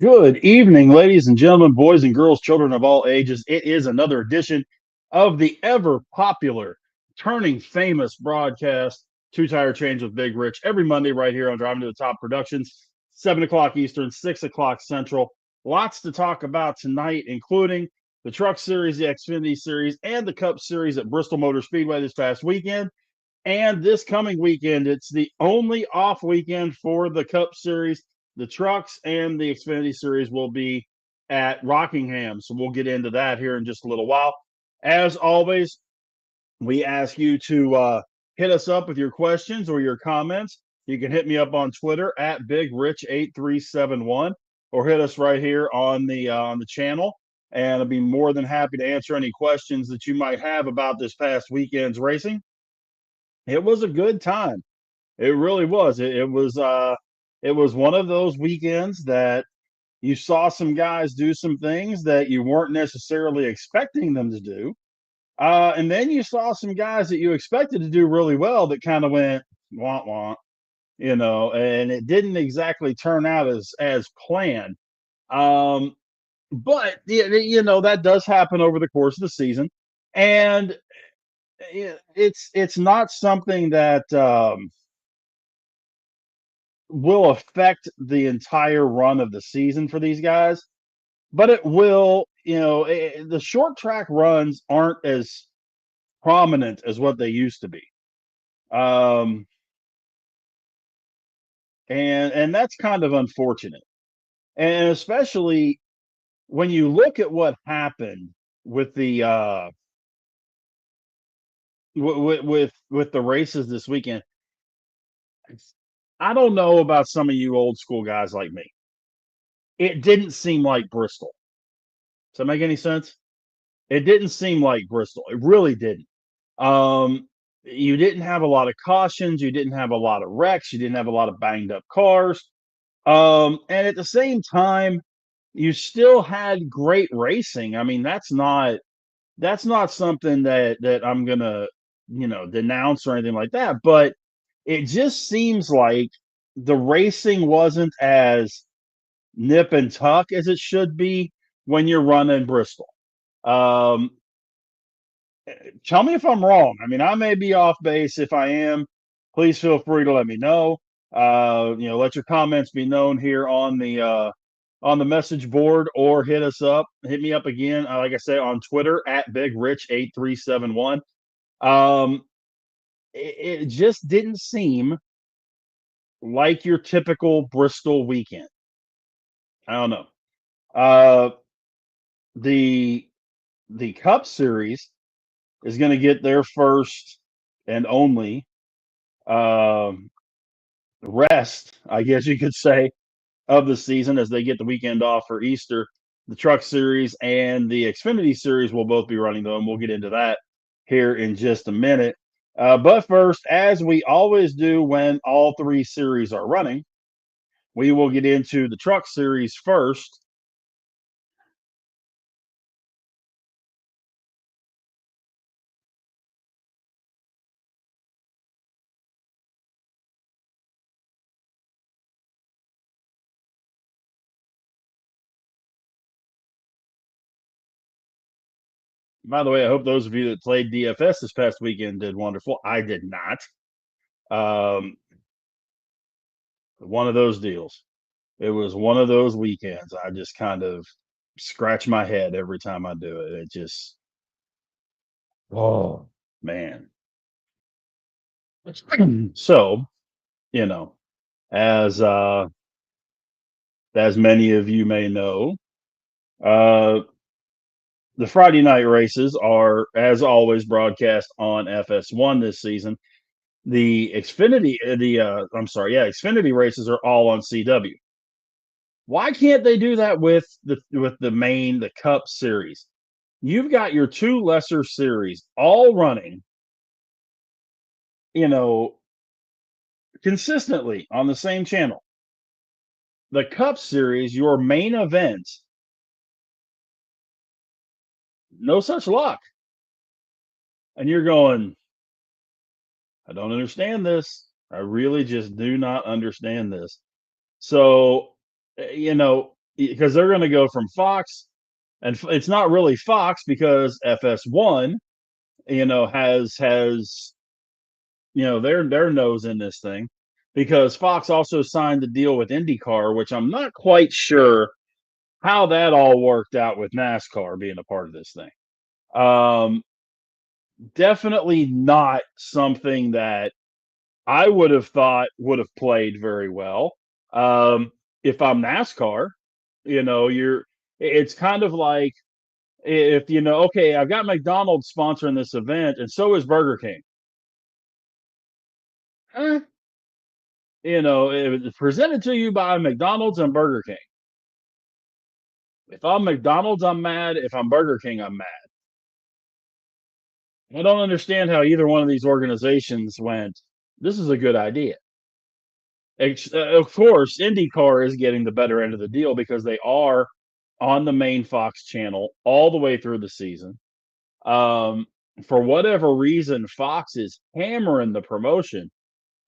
Good evening, ladies and gentlemen, boys and girls, children of all ages. It is another edition of the ever popular, turning famous broadcast, Two Tire Change with Big Rich, every Monday right here on Driving to the Top Productions, 7 o'clock Eastern, 6 o'clock Central. Lots to talk about tonight, including the Truck Series, the Xfinity Series, and the Cup Series at Bristol Motor Speedway this past weekend. And this coming weekend, it's the only off weekend for the Cup Series. The Trucks and the Xfinity Series will be at Rockingham. So we'll get into that here in just a little while. As always, we ask you to hit us up with your questions or your comments. You can hit me up on Twitter at BigRich8371 or hit us right here on the channel. And I'll be more than happy to answer any questions that you might have about this past weekend's racing. It was a good time. It really was. It was one of those weekends that you saw some guys do some things that you weren't necessarily expecting them to do. And then you saw some guys that you expected to do really well that kind of went want want, and it didn't exactly turn out as planned. Um, but that does happen over the course of the season, and it's not something that will affect the entire run of the season for these guys, but it will, the short track runs aren't as prominent as what they used to be. Um, and that's kind of unfortunate. And especially when you look at what happened with the with the races this weekend. I don't know about some of you old school guys like me. It didn't seem like Bristol. Does that make any sense? It didn't seem like Bristol. It really didn't. Um, you didn't have a lot of cautions. You didn't have a lot of wrecks. You didn't have a lot of banged up cars. And at the same time, you still had great racing. I mean, that's not something that I'm gonna denounce or anything like that. But it just seems like the racing wasn't as nip and tuck as it should be when you're running Bristol. Um, Tell me if I'm wrong. I mean, I may be off base. If I am, please feel free to let me know. Let your comments be known here on the message board or hit us up. Hit me up again, like I say, on Twitter at BigRich8371. Um, it just didn't seem like your typical Bristol weekend. I don't know. Uh, the the Cup Series is going to get their first and only um, rest, I guess you could say, of the season as they get the weekend off for Easter. The Truck Series and the Xfinity Series will both be running, though, and we'll get into that here in just a minute. But first, as we always do when all three series are running, we will get into the Truck Series first. By the way, I hope those of you that played DFS this past weekend did wonderful. I did not. Um, one of those deals. It was one of those weekends. I just kind of scratch my head every time I do it. It just, oh man. So, you know, as as many of you may know, uh, the Friday night races are, as always, broadcast on FS1 this season. The Xfinity, Xfinity races are all on CW. Why can't they do that with the Cup series? You've got your two lesser series all running, you know, consistently on the same channel. The Cup series, your main event, no such luck. And you're going, I don't understand this. I really just do not understand this. So, you know, because they're going to go from Fox, and it's not really Fox because FS1, has their nose in this thing, because Fox also signed the deal with IndyCar, which I'm not quite sure how that all worked out with NASCAR being a part of this thing. Um, Definitely not something that I would have thought would have played very well. Um, if I'm NASCAR, it's kind of like if okay, I've got McDonald's sponsoring this event, and so is Burger King. Eh, it's presented to you by McDonald's and Burger King. If I'm McDonald's, I'm mad. If I'm Burger King, I'm mad. I don't understand how either one of these organizations went, this is a good idea. Of course, IndyCar is getting the better end of the deal because they are on the main Fox channel all the way through the season. Um, for whatever reason, Fox is hammering the promotion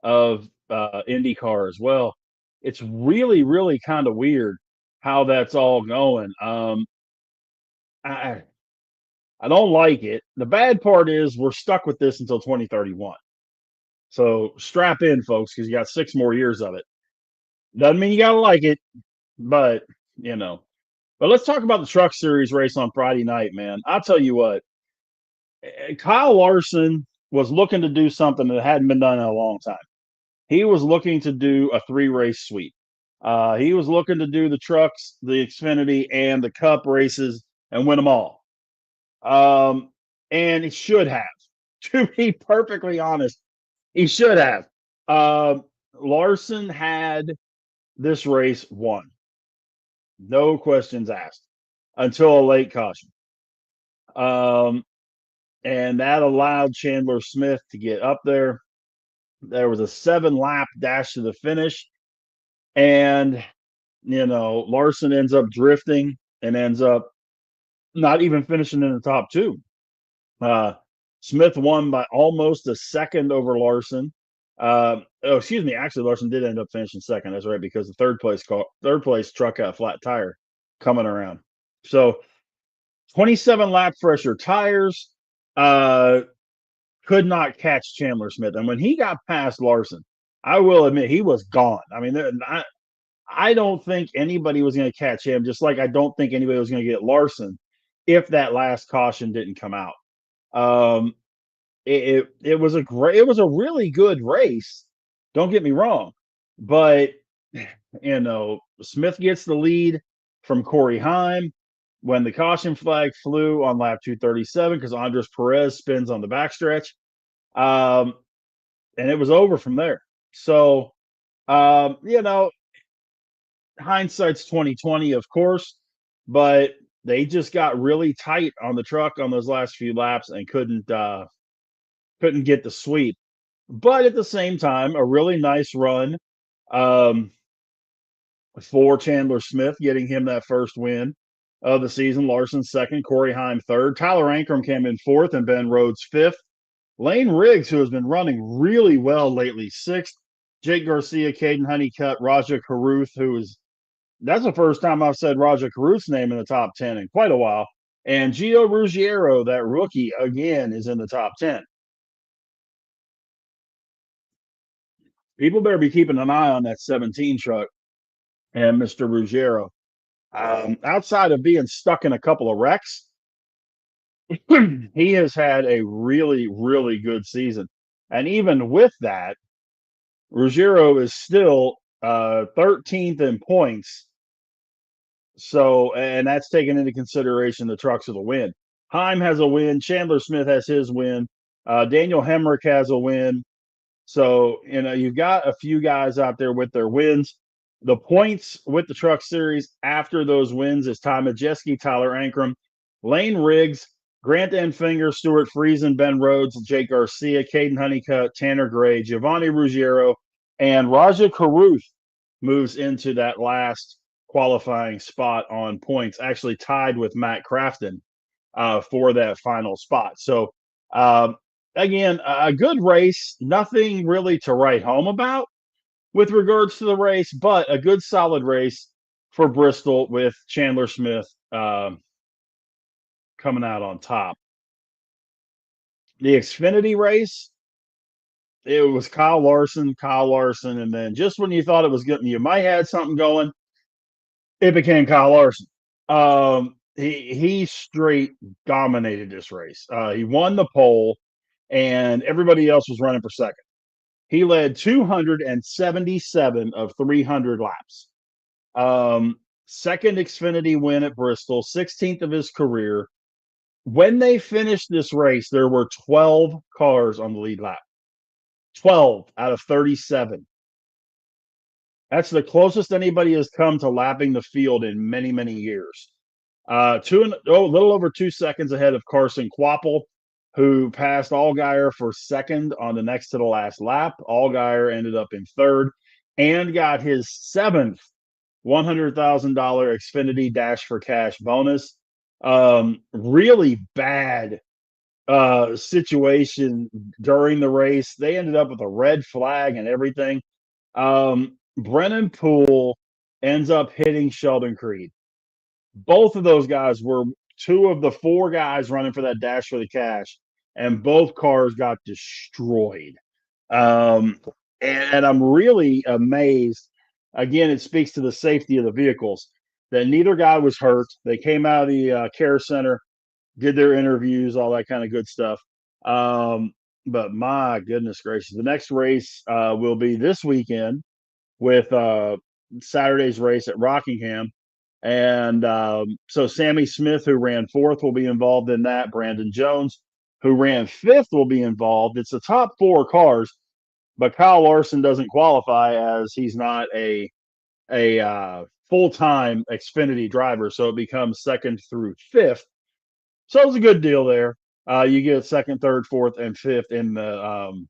of IndyCar as well. It's really, really kind of weird how that's all going. I I don't like it. The bad part is we're stuck with this until 2031. So strap in, folks, because you got 6 more years of it. Doesn't mean you gotta like it, but you know. But let's talk about the Truck Series race on Friday night, man. I'll tell you what, Kyle Larson was looking to do something that hadn't been done in a long time. He was looking to do a 3-race sweep. He was looking to do the trucks, the Xfinity, and the Cup races and win them all. And he should have. To be perfectly honest, he should have. Larson had this race won, no questions asked, until a late caution. Um, and that allowed Chandler Smith to get up there. There was a 7-lap dash to the finish, and Larson ends up drifting and ends up not even finishing in the top two. Uh, Smith won by almost a second over Larson. Oh, excuse me. Actually, Larson did end up finishing second. That's right, because the third place truck had a flat tire coming around. So 27 lap pressure tires. Uh, could not catch Chandler Smith, and when he got past Larson, I will admit he was gone. I mean, I don't think anybody was going to catch him. Just like I don't think anybody was going to get Larson if that last caution didn't come out. Um, it was a really good race. Don't get me wrong, but Smith gets the lead from Corey Heim when the caution flag flew on lap 237 because Andres Perez spins on the backstretch, um, and it was over from there. So hindsight's 2020, of course, but they just got really tight on the truck on those last few laps and couldn't get the sweep. But at the same time, a really nice run um, for Chandler Smith, getting him that first win of the season. Larson second, Corey Heim third. Tyler Ankrum came in fourth, and Ben Rhodes fifth. Lane Riggs, who has been running really well lately, sixth. Jake Garcia, Caden Honeycutt, Raja Caruth, that's the first time I've said Raja Caruth's name in the top 10 in quite a while. And Gio Ruggiero, that rookie, again, is in the top 10. People better be keeping an eye on that 17 truck and Mr. Ruggiero. Outside of being stuck in a couple of wrecks, he has had a really, really good season. And even with that, Ruggiero is still 13th in points. So, and that's taken into consideration the trucks of the win. Heim has a win. Chandler Smith has his win. Daniel Hemrick has a win. So, you've got a few guys out there with their wins. The points with the Truck Series after those wins is Ty Majeski, Tyler Ankrum, Lane Riggs, Grant Enfinger, Stuart Friesen, Ben Rhodes, Jake Garcia, Caden Honeycutt, Tanner Gray, Giovanni Ruggiero, and Raja Caruth moves into that last qualifying spot on points, actually tied with Matt Crafton for that final spot. So, again, a good race, nothing really to write home about with regards to the race, but a good solid race for Bristol with Chandler Smith coming out on top. The Xfinity race, it was Kyle Larson, and then just when you thought it was good, you might have something going, it became Kyle Larson. He straight dominated this race. He won the pole, and everybody else was running for second. He led 277 of 300 laps. Second Xfinity win at Bristol, 16th of his career. When they finished this race, there were 12 cars on the lead lap. 12 out of 37. That's the closest anybody has come to lapping the field in many, many years. A little over 2 seconds ahead of Carson Kvapil, who passed Allgaier for second on the next to the last lap. Allgaier ended up in third and got his seventh $100,000 Xfinity Dash for Cash bonus. Really bad situation during the race. They ended up with a red flag and everything. Brennan Poole ends up hitting Sheldon Creed. Both of those guys were two of the four guys running for that Dash for the Cash, and both cars got destroyed. And I'm really amazed. Again, it speaks to the safety of the vehicles that neither guy was hurt. They came out of the care center, did their interviews, all that kind of good stuff. But my goodness gracious, the next race will be this weekend with Saturday's race at Rockingham. And so Sammy Smith, who ran fourth, will be involved in that. Brandon Jones, who ran fifth, will be involved. It's the top four cars, but Kyle Larson doesn't qualify as he's not a full-time Xfinity driver, so it becomes second through fifth. So it's a good deal there. You get second, third, fourth, and fifth in the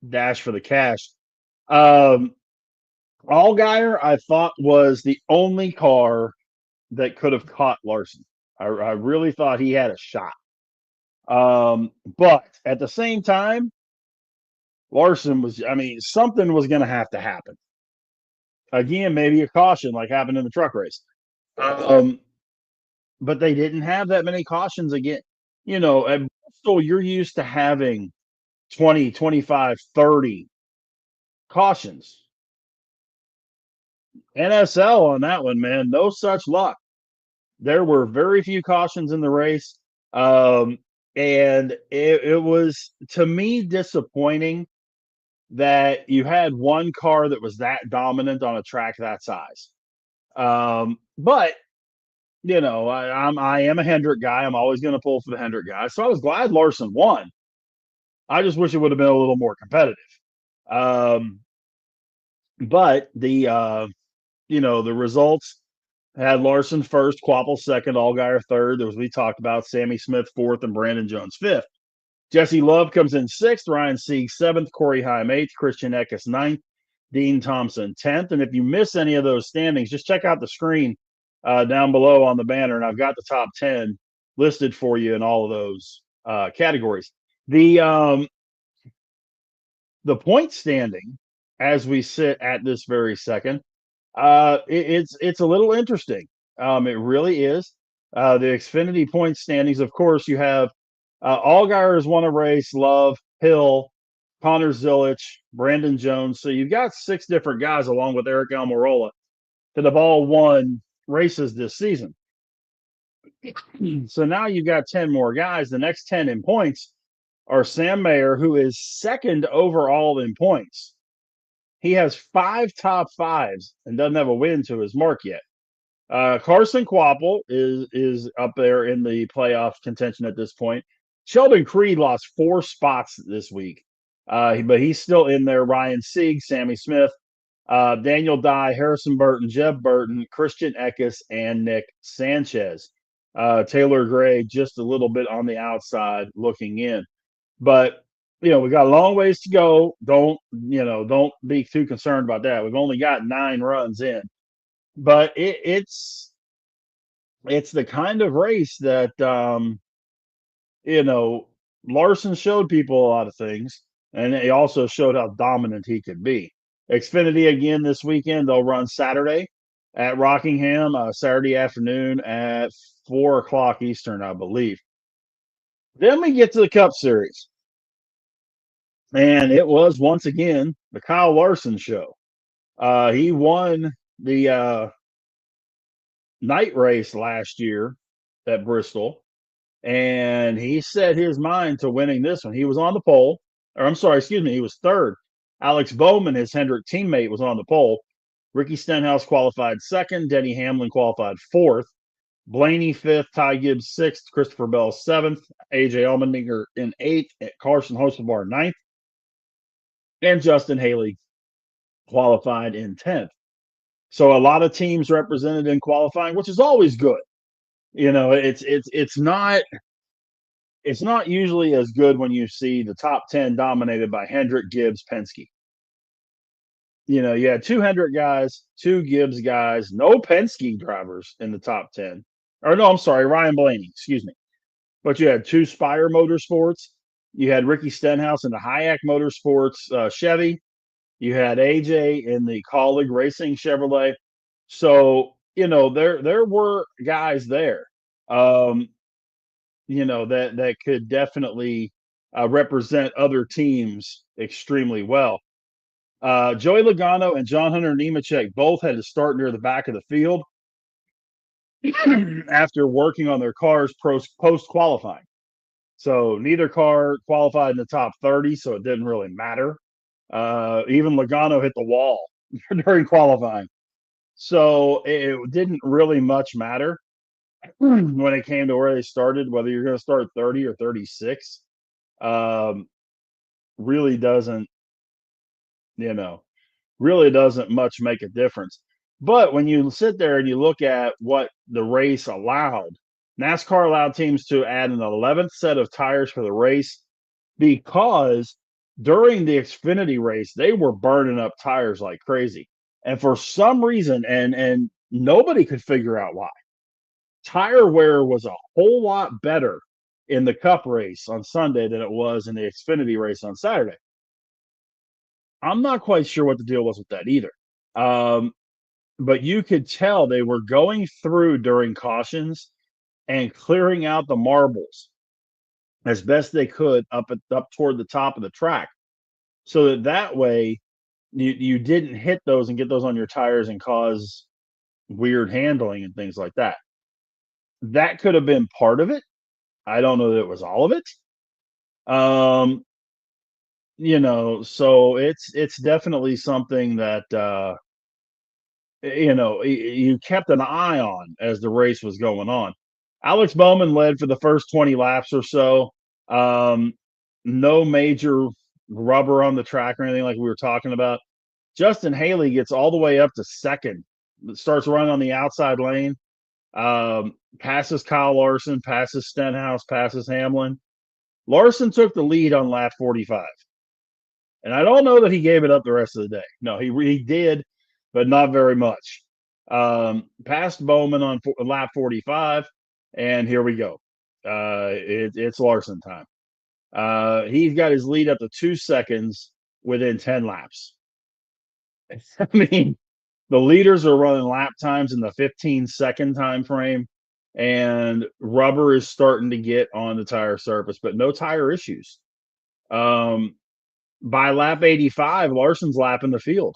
Dash for the Cash. Allgaier, I thought, was the only car that could have caught Larson. I really thought he had a shot. But at the same time, Larson was, something was going to have to happen. Again, maybe a caution like happened in the truck race. But they didn't have that many cautions again. At Bristol, you're used to having 20, 25, 30 cautions. NSL on that one, man, no such luck. There were very few cautions in the race. And it was, to me, disappointing that you had one car that was that dominant on a track that size. But I am a Hendrick guy. I'm always going to pull for the Hendrick guy. So I was glad Larson won. I just wish it would have been a little more competitive. But the results had Larson first, Kvapil second, Allgaier third. As we talked about, Sammy Smith fourth, and Brandon Jones fifth. Jesse Love comes in sixth, Ryan Sieg seventh, Corey Heim eighth, Christian Eckes ninth, Dean Thompson 10th. And if you miss any of those standings, just check out the screen down below on the banner, and I've got the top 10 listed for you in all of those categories. The point standing, as we sit at this very second, it's a little interesting. It really is. The Xfinity point standings, of course, you have Allgaier has won a race, Love, Hill, Connor Zilich, Brandon Jones. So you've got 6 different guys along with Eric Almirola that have all won races this season. So now you've got 10 more guys. The next 10 in points are Sam Mayer, who is second overall in points. He has 5 top 5s and doesn't have a win to his mark yet. Carson Kvapil is up there in the playoff contention at this point. Sheldon Creed lost 4 spots this week, but he's still in there. Ryan Sieg, Sammy Smith, Daniel Dye, Harrison Burton, Jeb Burton, Christian Eckes, and Nick Sanchez. Taylor Gray just a little bit on the outside looking in. But, we got a long ways to go. Don't be too concerned about that. We've only got 9 runs in. But it's the kind of race that, Larson showed people a lot of things, and he also showed how dominant he could be. Xfinity again this weekend. They'll run Saturday at Rockingham Saturday afternoon at 4 o'clock Eastern, I believe. Then we get to the Cup Series, and it was once again the Kyle Larson show. He won the night race last year at Bristol, and he set his mind to winning this one. He was on the pole, or I'm sorry, excuse me, he was third. Alex Bowman, his Hendrick teammate, was on the pole. Ricky Stenhouse qualified second. Denny Hamlin qualified fourth. Blaney fifth. Ty Gibbs sixth. Christopher Bell seventh. AJ Allmendinger in eighth. Carson Hocevar ninth. And Justin Haley qualified in 10th. So a lot of teams represented in qualifying, which is always good. You know, it's not usually as good when you see the top 10 dominated by Hendrick, Gibbs, Penske. You know, you had two Hendrick guys, two Gibbs guys, no Penske drivers in the top 10. Or no, I'm sorry, Ryan Blaney, excuse me. But you had two Spire Motorsports. You had Ricky Stenhouse in the Hayek Motorsports Chevy. You had AJ in the Colleague Racing Chevrolet. So, you know, there were guys there, you know, that could definitely represent other teams extremely well. Joey Logano and John Hunter Nemechek both had to start near the back of the field after working on their cars post qualifying. So neither car qualified in the top 30, so it didn't really matter. Even Logano hit the wall during qualifying. So it didn't really much matter when it came to where they started, whether you're going to start 30 or 36. Really doesn't, you know, really doesn't much make a difference. But when you sit there and you look at what the race allowed, NASCAR allowed teams to add an 11th set of tires for the race because during the Xfinity race, they were burning up tires like crazy. And for some reason, and nobody could figure out why, tire wear was a whole lot better in the Cup race on Sunday than it was in the Xfinity race on Saturday. I'm not quite sure what the deal was with that either. But you could tell they were going through during cautions and clearing out the marbles as best they could up toward the top of the track, so that way you didn't hit those and get those on your tires and cause weird handling and things like that. That could have been part of it. I don't know that it was all of it. You know, so it's definitely something that you know, you kept an eye on as the race was going on. Alex Bowman led for the first 20 laps or so. No major rubber on the track or anything like we were talking about. Justin Haley gets all the way up to second, starts running on the outside lane, passes Kyle Larson, passes Stenhouse, passes Hamlin. Larson took the lead on lap 45. And I don't know that he gave it up the rest of the day. No, he did, but not very much. Passed Bowman on lap 45, and here we go. It's Larson time. He's got his lead up to 2 seconds within 10 laps. I mean, the leaders are running lap times in the 15-second time frame, and rubber is starting to get on the tire surface, but no tire issues. By lap 85, Larson's lapping the field.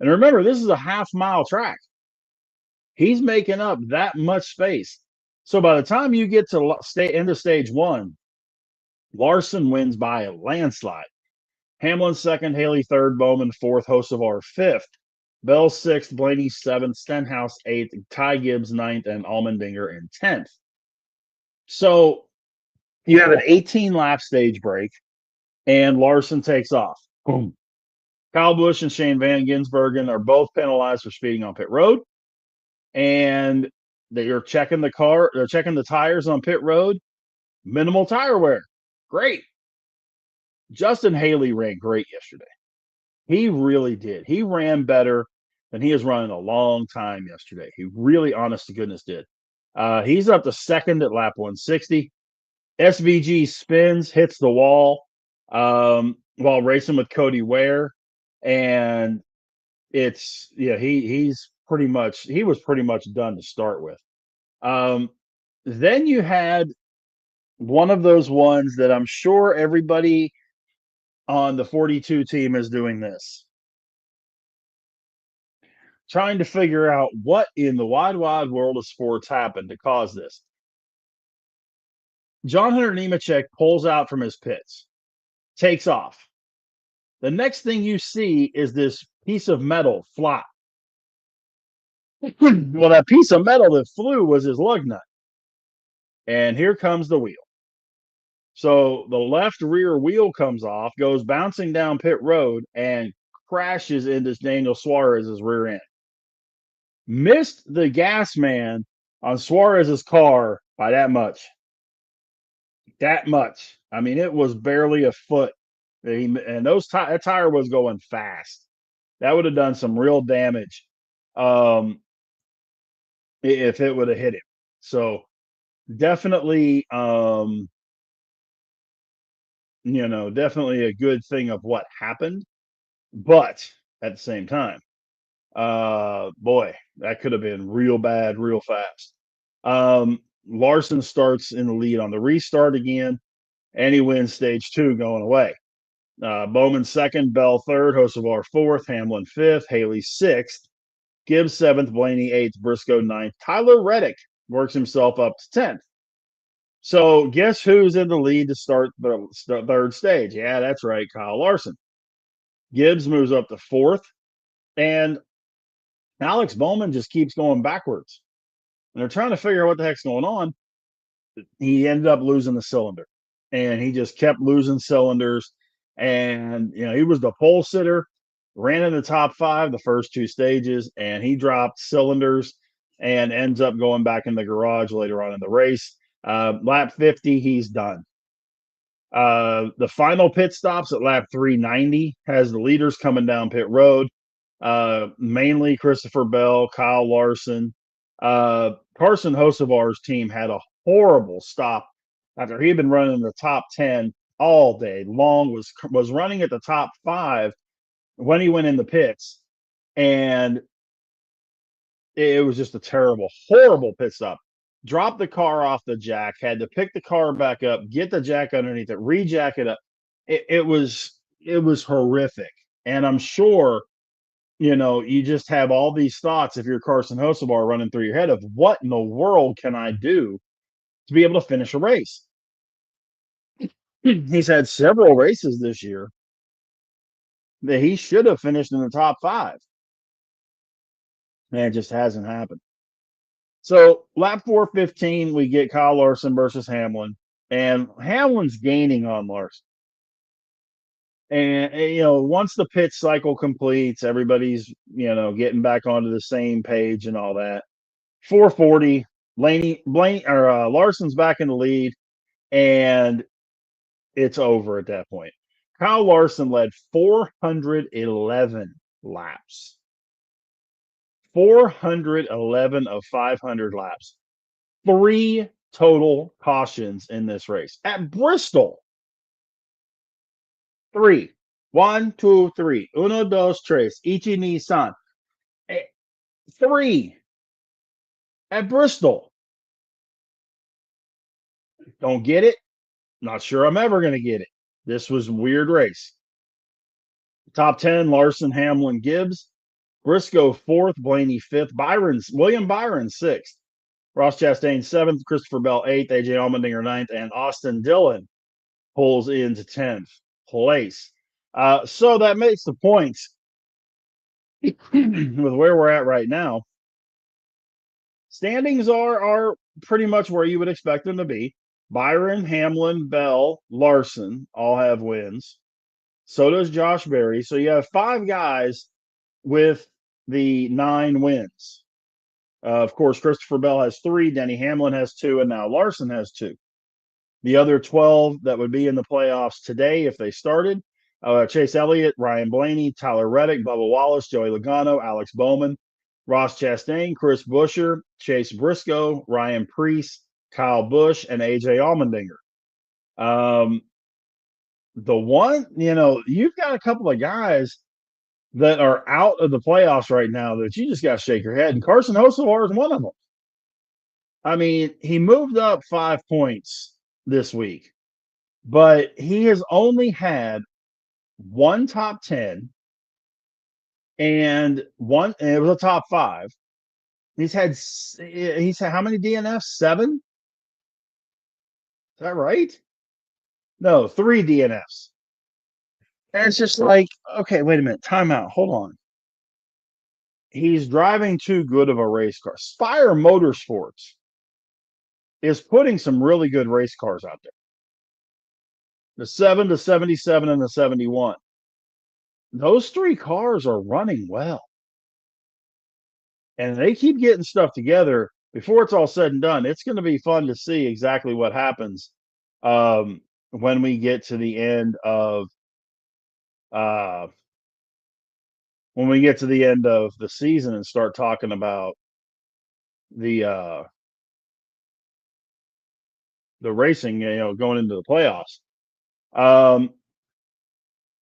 And remember, this is a half-mile track. He's making up that much space. So by the time you get to into stage one, Larson wins by a landslide. Hamlin second, Haley third, Bowman fourth, Hocevar fifth, Bell sixth, Blaney seventh, Stenhouse eighth, Ty Gibbs ninth, and Allmendinger in 10th. So you have an 18-lap stage break, and Larson takes off. Boom. Kyle Busch and Shane Van Gisbergen are both penalized for speeding on pit road. And they're checking the tires on pit road. Minimal tire wear. Great. Justin Haley ran great yesterday. He really did. He ran better than he has run in a long time yesterday. He really, honest to goodness, did. He's up to second at lap 160. SVG spins, hits the wall while racing with Cody Ware. And he's pretty much done to start with. Um, then you had one of those ones that I'm sure everybody on the 42 team is doing this, trying to figure out what in the wide world of sports happened to cause this. John Hunter Nemechek pulls out from his pits, takes off. The next thing you see is this piece of metal fly. Well, that piece of metal that flew was his lug nut. And here comes the wheel. So the left rear wheel comes off, goes bouncing down pit road, and crashes into Daniel Suarez's rear end. Missed the gas man on Suarez's car by that much. That much. I mean, it was barely a foot. And that tire was going fast. That would have done some real damage um, if it would have hit him. So definitely, definitely a good thing of what happened. But at the same time, boy, that could have been real bad, real fast. Larson starts in the lead on the restart again, and he wins stage 2 going away. Bowman second, Bell third, Hocevar fourth, Hamlin fifth, Haley sixth, Gibbs seventh, Blaney eighth, Briscoe ninth. Tyler Reddick works himself up to 10th. So guess who's in the lead to start the third stage? Yeah, that's right, Kyle Larson. Gibbs moves up to fourth, and Alex Bowman just keeps going backwards. And they're trying to figure out what the heck's going on. He ended up losing the cylinder, and he just kept losing cylinders. And he was the pole sitter, ran in the top 5 the first 2 stages, and he dropped cylinders and ends up going back in the garage later on in the race. Lap 50, he's done. The final pit stops at lap 390 has the leaders coming down pit road. Mainly Christopher Bell, Kyle Larson. Carson Hocevar's team had a horrible stop after he had been running in the top 10 all day long, was running at the top 5 when he went in the pits, and it was just a terrible, horrible pit stop. Dropped the car off the jack, had to pick the car back up, get the jack underneath it, rejack it up. It was horrific, and I'm sure you just have all these thoughts if you're Carson Hocevar running through your head of what in the world can I do to be able to finish a race? He's had several races this year that he should have finished in the top 5, and it just hasn't happened. So lap 415, we get Kyle Larson versus Hamlin, and Hamlin's gaining on Larson. And once the pit cycle completes, everybody's getting back onto the same page and all that. 440, Larson's back in the lead, and it's over at that point. Kyle Larson led 411 laps. 411 of 500 laps. 3 total cautions in this race. At Bristol, 3. 1, 2, 3. Uno, dos, tres. Ichi, ni, san. 3 at Bristol. Don't get it? Not sure I'm ever going to get it. This was a weird race. Top 10, Larson, Hamlin, Gibbs. Briscoe 4th, Blaney 5th, William Byron 6th, Ross Chastain 7th, Christopher Bell 8th, AJ Allmendinger 9th, and Austin Dillon pulls into 10th place. So that makes the points with where we're at right now. Standings are pretty much where you would expect them to be. Byron, Hamlin, Bell, Larson all have wins. So does Josh Berry. So you have 5 guys with the 9 wins. Of course, Christopher Bell has 3, Denny Hamlin has 2, and now Larson has 2. The other 12 that would be in the playoffs today if they started, Chase Elliott, Ryan Blaney, Tyler Reddick, Bubba Wallace, Joey Logano, Alex Bowman, Ross Chastain, Chris Buescher, Chase Briscoe, Ryan Preece, Kyle Busch, and AJ Allmendinger. The one, you've got a couple of guys that are out of the playoffs right now that you just got to shake your head. And Carson Hocevar is one of them. I mean, he moved up 5 points this week, but he has only had one top 10 and it was a top 5. He's had how many DNFs? 7? Is that right? No, 3 DNFs. And it's just like, okay, wait a minute, timeout. Hold on. He's driving too good of a race car. Spire Motorsports is putting some really good race cars out there. The 7, the 77, and the 71. Those 3 cars are running well. And they keep getting stuff together. Before it's all said and done, it's going to be fun to see exactly what happens when we get to the end of the season and start talking about the racing, going into the playoffs.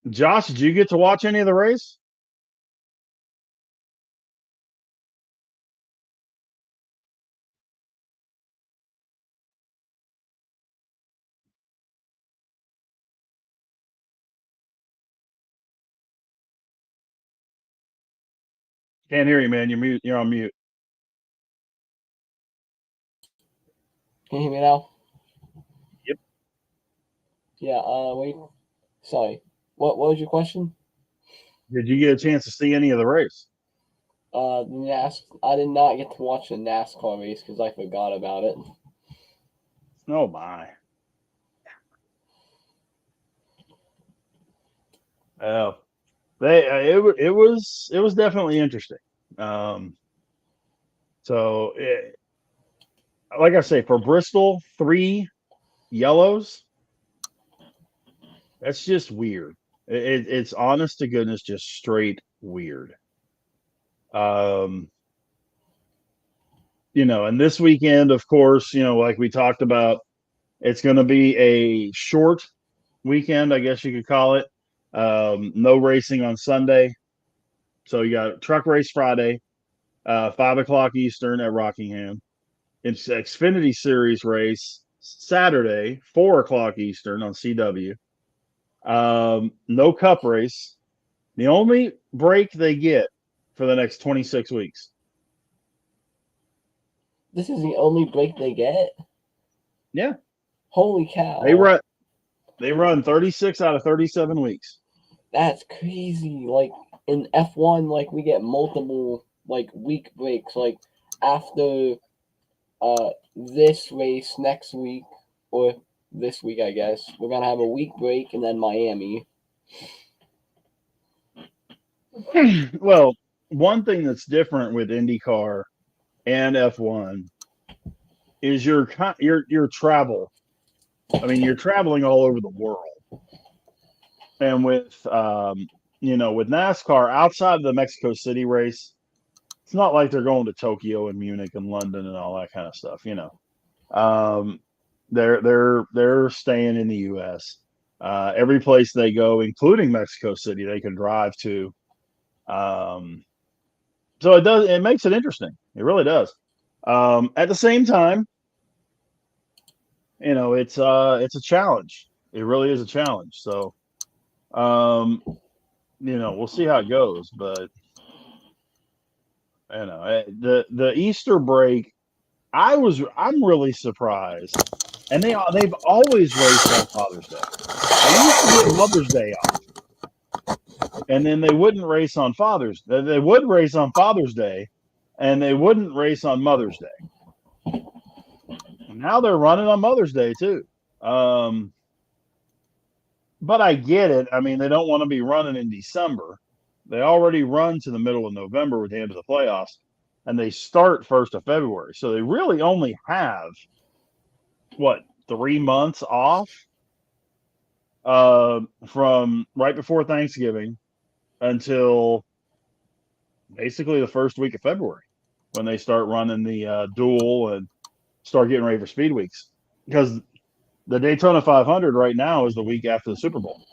Josh, did you get to watch any of the race? Can't hear you, man. You're on mute. Can you hear me now? Yep. Yeah, wait. Sorry. What was your question? Did you get a chance to see any of the race? I did not get to watch the NASCAR race because I forgot about it. Oh my. It was definitely interesting. So like I say, for Bristol, 3 yellows. That's just weird. It's honest to goodness, just straight weird. And this weekend, of course, like we talked about, it's going to be a short weekend, I guess you could call it. No racing on Sunday. So you got truck race Friday, 5 o'clock Eastern at Rockingham. It's Xfinity Series race Saturday, 4 o'clock Eastern on CW. No cup race. The only break they get for the next 26 weeks. This is the only break they get? Yeah. Holy cow. They run 36 out of 37 weeks. That's crazy. Like in F1, like we get multiple like week breaks. Like after this race next week or this week, I guess we're gonna have a week break and then Miami. Well, one thing that's different with IndyCar and F1 is your travel. I mean, you're traveling all over the world, and with with NASCAR outside of the Mexico City race, it's not like they're going to Tokyo and Munich and London and all that kind of stuff. They're staying in the U.S. Every place they go, including Mexico City, they can drive to. So it makes it interesting. It really does. At the same time, it's a challenge. It really is a challenge. So, we'll see how it goes. But the Easter break, I'm really surprised, and they've always raced on Father's Day. They used to get Mother's Day off, and then they wouldn't race on Father's. They would race on Father's Day, and they wouldn't race on Mother's Day. Now they're running on Mother's Day too. But I get it. I mean, they don't want to be running in December. They already run to the middle of November with the end of the playoffs, and they start 1st of February. So they really only have, 3 months off from right before Thanksgiving until basically the first week of February when they start running the dual and start getting ready for speed weeks. Because the Daytona 500 right now is the week after the Super Bowl.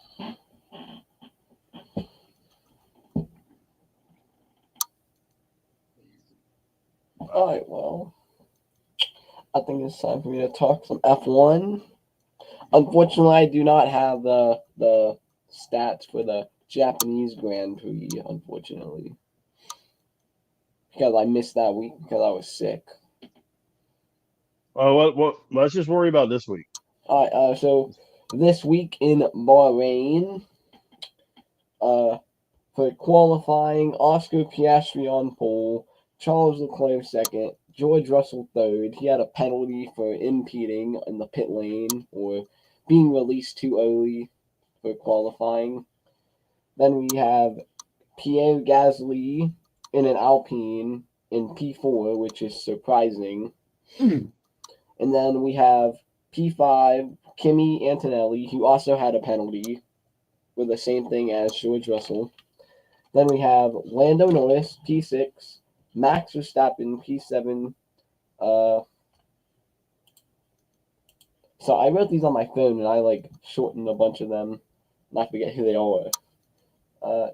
All right, well, I think it's time for me to talk some F1. Unfortunately, I do not have the stats for the Japanese Grand Prix, unfortunately, because I missed that week because I was sick. What? Let's just worry about this week. All right, so this week in Bahrain, uh, for qualifying, Oscar Piastri on pole, Charles Leclerc second, George Russell third. He had a penalty for impeding in the pit lane or being released too early for qualifying. Then we have Pierre Gasly in an Alpine in P4, which is surprising. And then we have P5 Kimi Antonelli, who also had a penalty for the same thing as George Russell. Then we have Lando Norris, P6, Max Verstappen, P7. So I wrote these on my phone and I shortened a bunch of them. And I forget who they all were.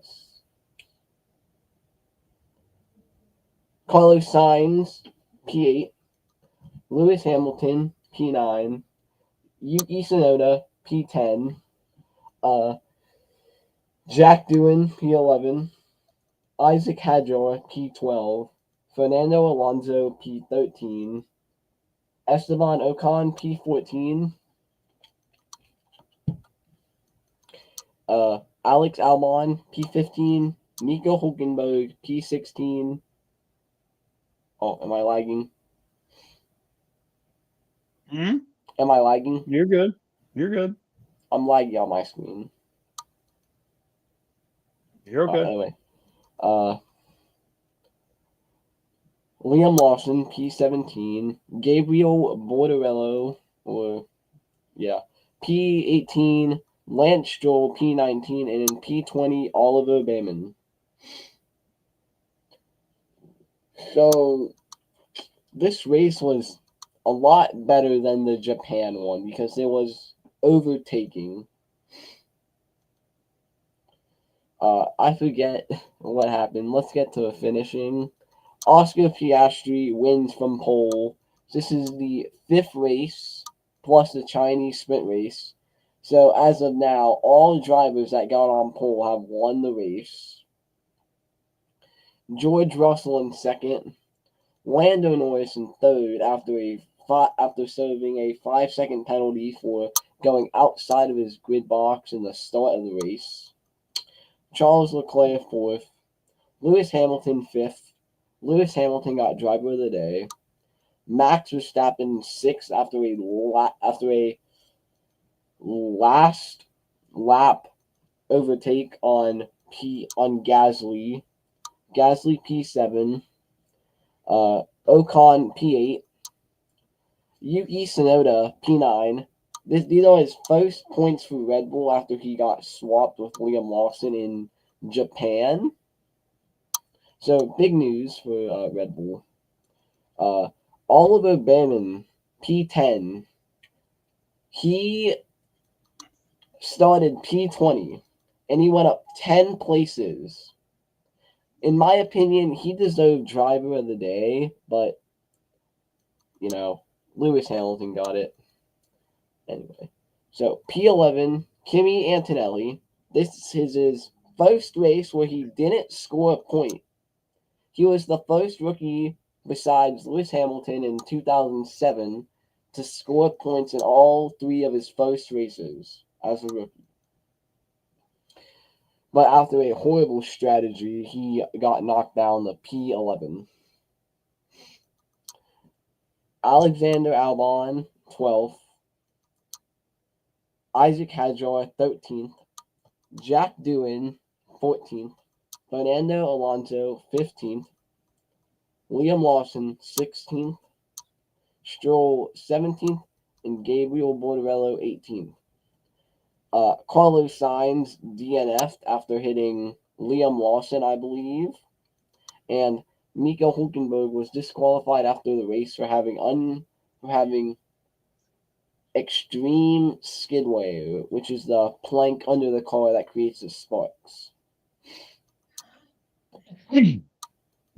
Carlos Sainz, P8. Lewis Hamilton, P9. Yuki Tsunoda, P10. Jack Doohan, P11. Isaac Hadjar, P12. Fernando Alonso, P13. Esteban Ocon, P14. Alex Albon, P15. Nico Hulkenberg, P16. Oh, am I lagging? Hmm? Am I lagging? You're good. You're good. I'm lagging on my screen. You're okay. Anyway, Liam Lawson, P17. Gabriel Borderello, P18. Lance Stroll, P19. And in P20, Oliver Bayman. So, this race was a lot better than the Japan one because there was overtaking. I forget what happened. Let's get to finishing. Oscar Piastri wins from pole. This is the 5th race plus the Chinese sprint race. So as of now, all drivers that got on pole have won the race. George Russell in second. Lando Norris in third after serving a 5-second penalty for going outside of his grid box in the start of the race. Charles Leclerc fourth. Lewis Hamilton fifth. Lewis Hamilton got driver of the day. Max Verstappen sixth after a last lap overtake on Gasly. Gasly P7. Ocon P8. Yuki Tsunoda P9. These are his first points for Red Bull after he got swapped with Liam Lawson in Japan. So big news for Red Bull. Oliver Bowman P10. He started P20 and he went up 10 places. In my opinion, he deserved driver of the day, but Lewis Hamilton got it. Anyway, so P11, Kimi Antonelli. This is his first race where he didn't score a point. He was the first rookie besides Lewis Hamilton in 2007 to score points in all 3 of his first races as a rookie. But after a horrible strategy, he got knocked down to P11. Alexander Albon, 12th. Isaac Hadjar, 13th. Jack Doohan, 14th. Fernando Alonso, 15th. Liam Lawson, 16th. Stroll, 17th. And Gabriel Borderello, 18th. Carlos Sainz DNF'd after hitting Liam Lawson, I believe. And Nico Hulkenberg was disqualified after the race for having extreme skidway, which is the plank under the car that creates the sparks.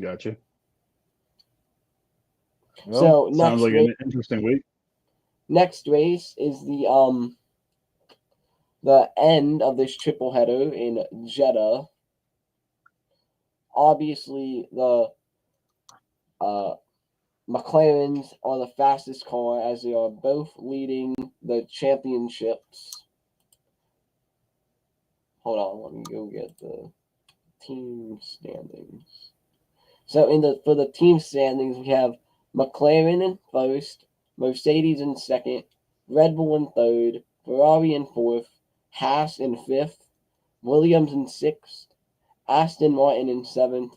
Gotcha. Well, So sounds like an interesting week. next race is the end of this triple header in Jeddah. Obviously, the uh, McLarens are the fastest car as they are both leading the championships. Hold on, let me go get the team standings. So for the team standings, we have McLaren in first, Mercedes in second, Red Bull in third, Ferrari in fourth, Haas in fifth, Williams in sixth, Aston Martin in seventh,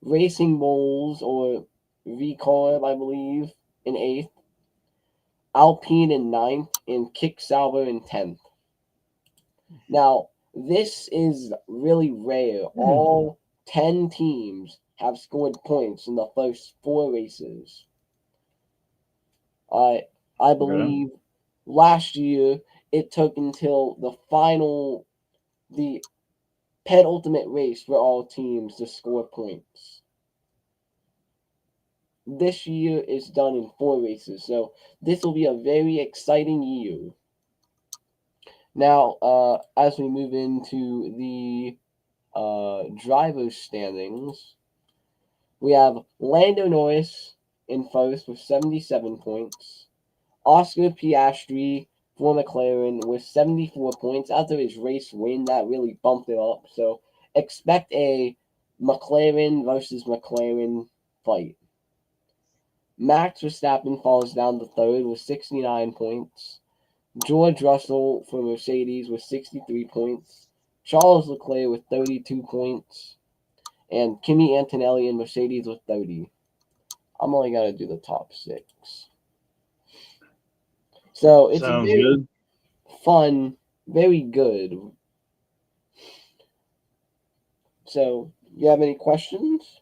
Racing Bulls or VCarb, I believe, in eighth, Alpine in ninth, and Kick Sauber in 10th. Now, this is really rare. All 10 teams have scored points in the first 4 races. I Okay. believe last year it took until the penultimate race for all teams to score points. This year is done in 4 races, so this will be a very exciting year. Now, as we move into the drivers' standings, we have Lando Norris in first with 77 points. Oscar Piastri for McLaren with 74 points. After his race win, that really bumped it up. So expect a McLaren versus McLaren fight. Max Verstappen falls down to third with 69 points. George Russell for Mercedes with 63 points. Charles Leclerc with 32 points. And Kimi Antonelli and Mercedes with 30. I'm only going to do the top 6. So it's Sounds very good. fun, very good. So, you have any questions?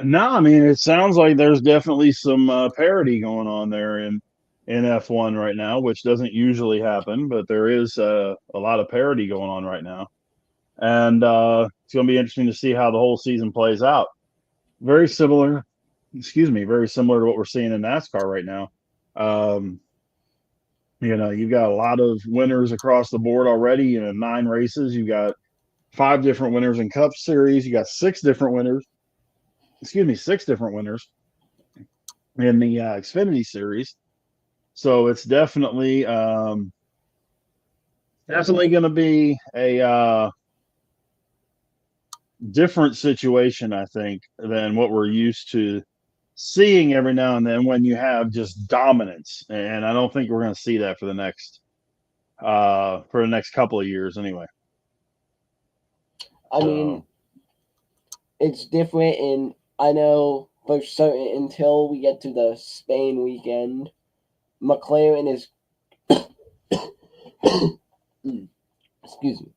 No, I mean it sounds like there's definitely some parity going on there in F1 right now, which doesn't usually happen, but there is a lot of parity going on right now, and it's going to be interesting to see how the whole season plays out. Very similar, excuse me, very similar to what we're seeing in NASCAR right now. Um, you've got a lot of winners across the board already. 9 races, you've got 5 different winners in Cup Series. You got 6 different winners. Excuse me, 6 different winners in the Xfinity series. So it's definitely going to be a different situation, I think, than what we're used to seeing every now and then when you have just dominance. And I don't think we're going to see that for the next couple of years anyway. I So mean, it's different, and I know for certain until we get to the Spain weekend, McLaren is. Excuse me.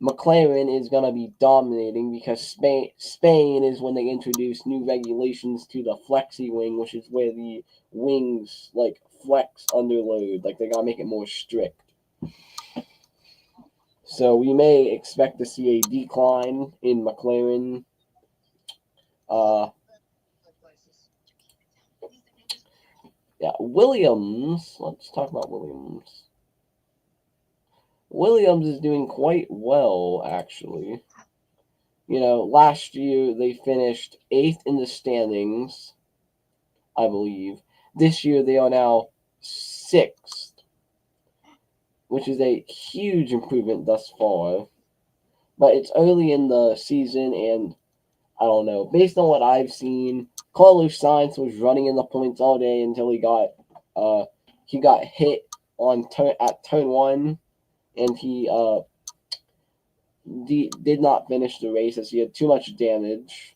McLaren is going to be dominating because Spain is when they introduce new regulations to the flexi wing, which is where the wings like flex under load. Like they got to make it more strict. So we may expect to see a decline in McLaren. Uh, yeah, Williams. Let's talk about Williams. Williams is doing quite well, actually. Last year they finished 8th in the standings, I believe. This year they are now 6th, which is a huge improvement thus far. But it's early in the season, and I don't know. Based on what I've seen, Carlos Sainz was running in the points all day until he got hit at turn 1, and he did not finish the race as he had too much damage.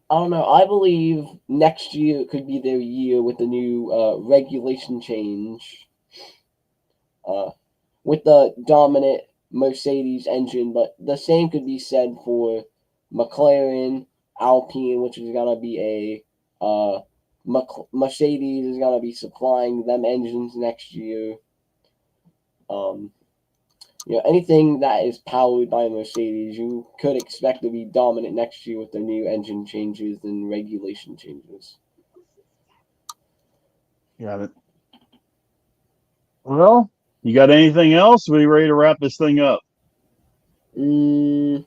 I don't know. I believe next year could be their year with the new regulation change, uh, with the dominant Mercedes engine. But the same could be said for McLaren, Alpine, which is gonna be Mercedes is gonna be supplying them engines next year. Um, Anything that is powered by Mercedes, you could expect to be dominant next year with the new engine changes and regulation changes. Got it. Well, you got anything else? We ready to wrap this thing up? Mm,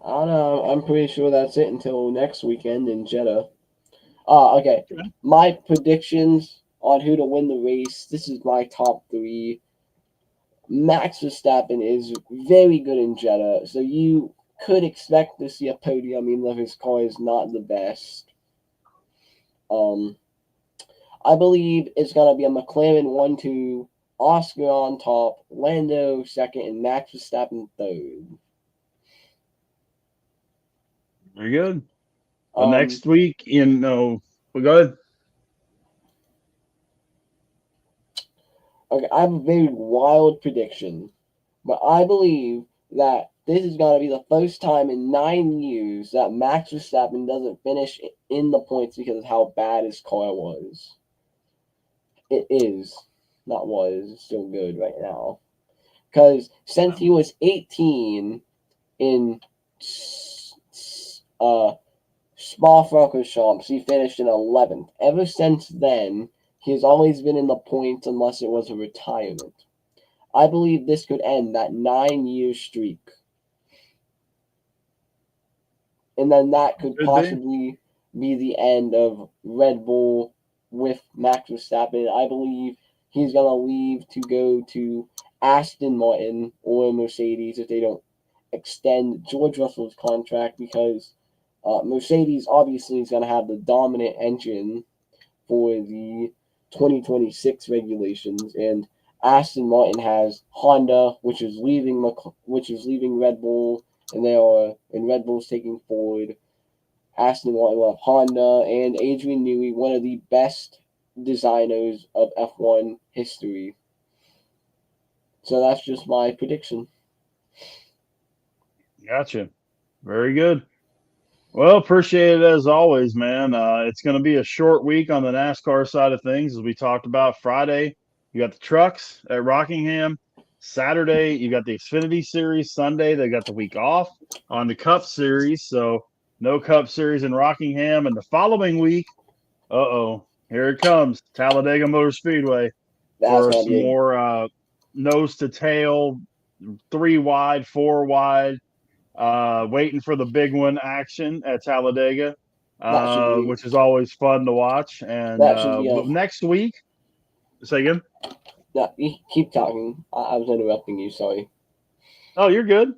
I don't know. I'm pretty sure that's it until next weekend in Jeddah. Okay. Okay. My predictions on who to win the race. This is my top three. Max Verstappen is very good in Jeddah, so you could expect to see a podium, even though his car is not the best. Um, I believe it's gonna be a McLaren 1-2, Oscar on top, Lando second, and Max Verstappen third. Very good. So Um, next week, well, go ahead. okay, I have a very wild prediction, but I believe that this is gonna be the first time in 9 years that Max Verstappen doesn't finish in the points because of how bad his car was. It is, not was, it's still good right now. Because since he was 18 in uh, Spa-Francorchamps, he finished in 11th. Ever since then, he has always been in the points unless it was a retirement. I believe this could end that 9 year streak. And then that could Could be. possibly be the end of Red Bull with Max Verstappen. I believe he's going to leave to go to Aston Martin or Mercedes if they don't extend George Russell's contract, because Mercedes obviously is going to have the dominant engine for the 2026 regulations, and Aston Martin has Honda, which is leaving Red Bull, and Red Bull's taking Ford. Aston Martin will have Honda and Adrian Newey, one of the best designers of F1 history. So that's just my prediction. Gotcha. Very good. Well, appreciate it as always, man. It's going to be a short week on the NASCAR side of things, as we talked about. Friday, you got the trucks at Rockingham. Saturday, you got the Xfinity Series. Sunday, they got the week off on the Cup Series. So, no Cup Series in Rockingham. And the following week, here it comes, Talladega Motor Speedway That's for gonna some be more nose to tail, three wide, four wide, waiting for the big one action at Talladega, that should be which is always fun to watch. And that should be a next week, say again. no, you keep talking. I was interrupting you. Sorry. Oh, you're good.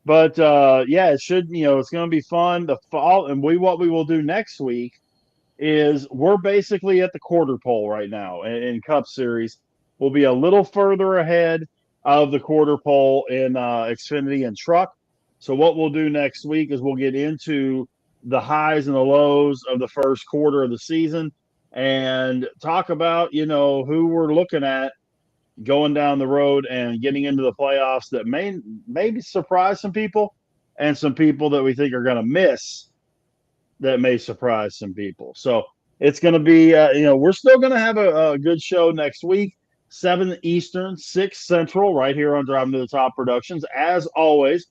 But yeah, it should. It's going to be fun. The fall, and what we will do next week is we're basically at the quarter pole right now in Cup Series. We'll be a little further ahead of the quarter pole in Xfinity and Truck. So what we'll do next week is we'll get into the highs and the lows of the first quarter of the season and talk about who we're looking at going down the road and getting into the playoffs that may maybe surprise some people, and some people that we think are going to miss that may surprise some people. So it's going to be, we're still going to have a good show next week, 7 Eastern, 6 Central, right here on Driving to the Top Productions. As always,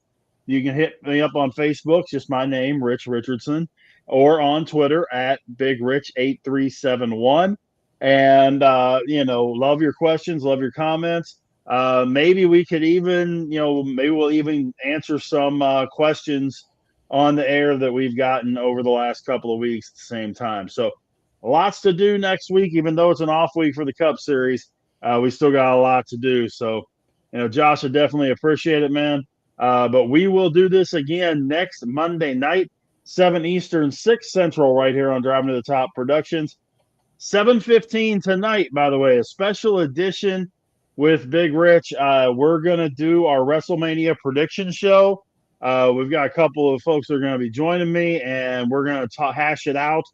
you can hit me up on Facebook, just my name, Rich Richardson, or on Twitter at BigRich8371. And, love your questions, love your comments. Maybe we could even, maybe we'll even answer some questions on the air that we've gotten over the last couple of weeks at the same time. So lots to do next week, even though it's an off week for the Cup Series. We still got a lot to do. So, Josh, I definitely appreciate it, man. But we will do this again next Monday night, 7 Eastern, 6 Central, right here on Driving to the Top Productions. 7:15 tonight, by the way, a special edition with Big Rich. We're gonna do our WrestleMania prediction show. We've got a couple of folks that are going to be joining me, and we're going to hash it out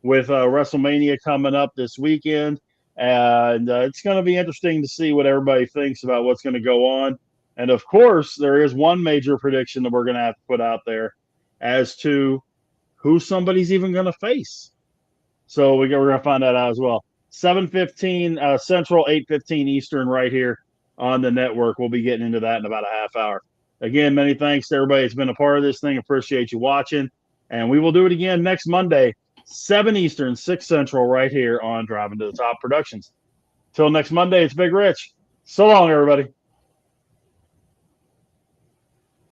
with WrestleMania coming up this weekend. And it's going to be interesting to see what everybody thinks about what's going to go on. And of course, there is one major prediction that we're going to have to put out there as to who somebody's even going to face. So we're going to find that out as well. 7:15 Central, 8:15 Eastern, right here on the network. We'll be getting into that in about a half hour. Again, many thanks to everybody that's been a part of this thing. Appreciate you watching. And we will do it again next Monday, 7 Eastern, 6 Central, right here on Driving to the Top Productions. Till next Monday, it's Big Rich. So long, everybody.